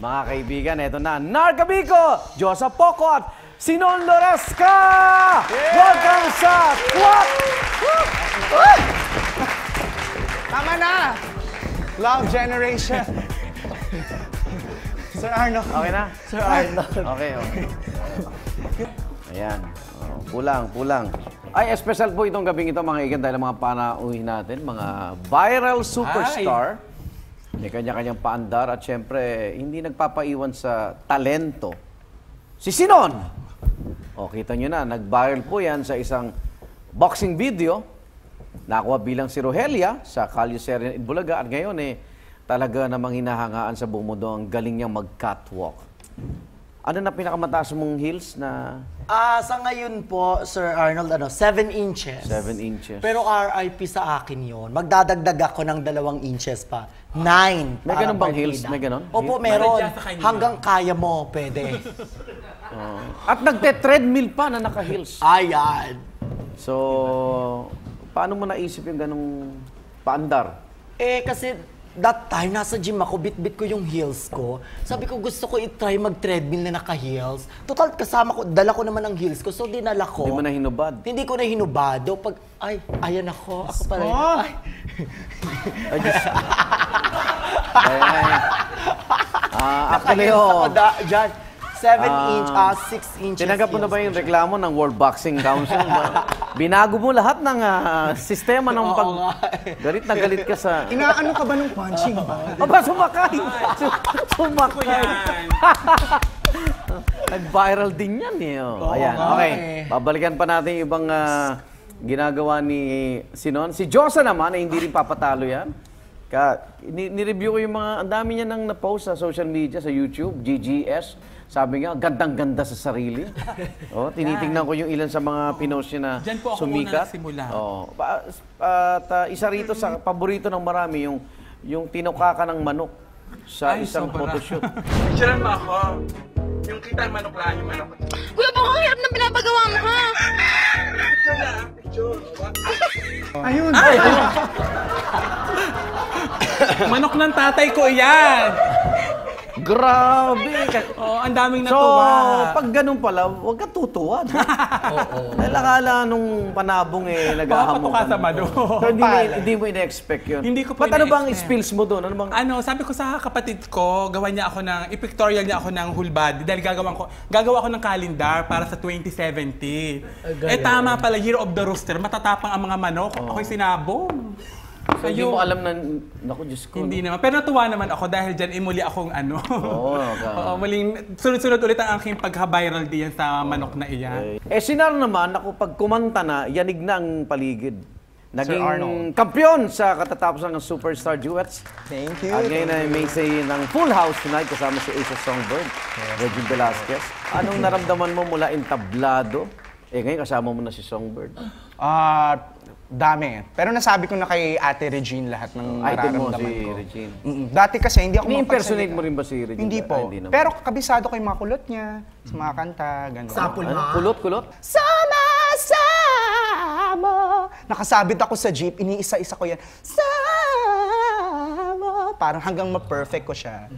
Mga kaibigan, eto na, Narcabico, Josa Poco at Sinon Loresca! Yeah! Welcome sa Kwak! Tama na! Love Generation. Sir Arnold. Okay na? Sir Arnold. Okay. Ayan. Kulang. Ay, special po itong gabing ito, mga igan, dahil mga panauhin natin, mga viral superstar. May kanya-kanyang paandar at syempre, hindi nagpapaiwan sa talento. Si Sinon! O, kita nyo na, nag-viral po yan sa isang boxing video. Nakuha bilang si Rogelia sa Kalye Serena Itbulaga. At ngayon, talaga namang hinahangaan sa buong mundo ang galing niyang mag-catwalk. Ano na pinakamataas mong heels na... Sa ngayon po, Sir Arnold, 7 inches. 7 inches. Pero RIP sa akin yon. Magdadagdag ako ng 2 inches pa. 9. May ganun bang heels? May ganun? Opo, meron. Hanggang kaya mo, pwede. At nagte-treadmill pa na naka-heels. Ayan. So, paano mo naisip yung ganung paandar? Kasi that time, nasa gym ako, bit-bit ko yung heels ko. Sabi ko, gusto ko i-try mag-treadmill na naka-heels. Total, kasama ko, dala ko naman ang heels ko, so dinala ko. Hindi mo na hinubad? Hindi ko na hinubado. Pag, ayan ako. Ako pala. Ay. Diyos. Actually, Dyan, 7 inch, 6 inches. Tinanggap mo na ba yung reklamo ng World Boxing Council? Binago mo lahat ng sistema ng pag... Galit na galit ka sa... Inaano ka ba ng punching ba? Aba, sumakay! Sumakay! Nag-viral din yan eh. Ayan, okay. Babalikan pa natin yung ibang ginagawa ni Sinon. Si Josa naman, hindi rin papatalo yan. Ni-review ko yung mga... Ang dami niya nang na-post sa social media, sa YouTube, GGS. Sabi nga, gandang-ganda sa sarili. Tinitingnan ko yung ilan sa mga pinost niya na sumikat. Diyan po ako muna nagsimula. Isa rito sa paborito ng marami, yung tinukaka ng manok sa isang photoshoot. Picturean mo ako. Yung kita ang manok lang, yung manok. Kuya, baka ang hirap ng pinapagawa mo, ha? Picture na, picture. Ayun. Manok ng tatay ko yan. Grabe! Ang daming natuwa. So, pag ganun pala, huwag ka tutuwa. Dahil akala nung panabong naghahamon ka sa manok. So, hindi mo ina-expect yun. Hindi ko po ano bang ina-expect. spills mo doon? Sabi ko sa kapatid ko, gawa niya ako i-pictorial niya ako ng whole body dahil gagawa ko ng calendar para sa 2017. Tama pala, Year of the Rooster, matatapang ang mga manok. Ako'y sinabong. So, hindi mo alam na, naku, Diyos ko. Hindi naman. Pero natuwa naman ako dahil dyan muli akong muling sunod-sunod ulit ang aking pagka-viral diyan sa manok na iyan. Sinar naman, pag kumanta na, yanig na ang paligid. Naging kampiyon sa katatapusan ng Superstar Duets. Thank you. At ngayon ay may say ng Full House tonight kasama si Ace of Songbird, Regine Velasquez. Anong naramdaman mo mula entablado? Ngayon kasama mo na si Songbird. Dami. Pero nasabi ko na kay Ate Regine lahat ng nararamdaman ko. Regine. Dati kasi hindi ako Ni-impersonate mo rin ba si Regine? Hindi po. Pero kabisado ko yung mga kulot niya, sa mga kanta, gano'n. Sapul ha? Kulot? Sama-sama! Nakasabit ako sa jeep, iniisa-isa ko yan. Sama! Parang hanggang ma-perfect ko siya.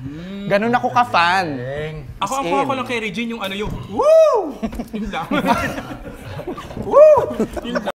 Ganun ako ka-fan. Ako lang kay Regine yung yung woo! Yun lang. Woo! Yun lang.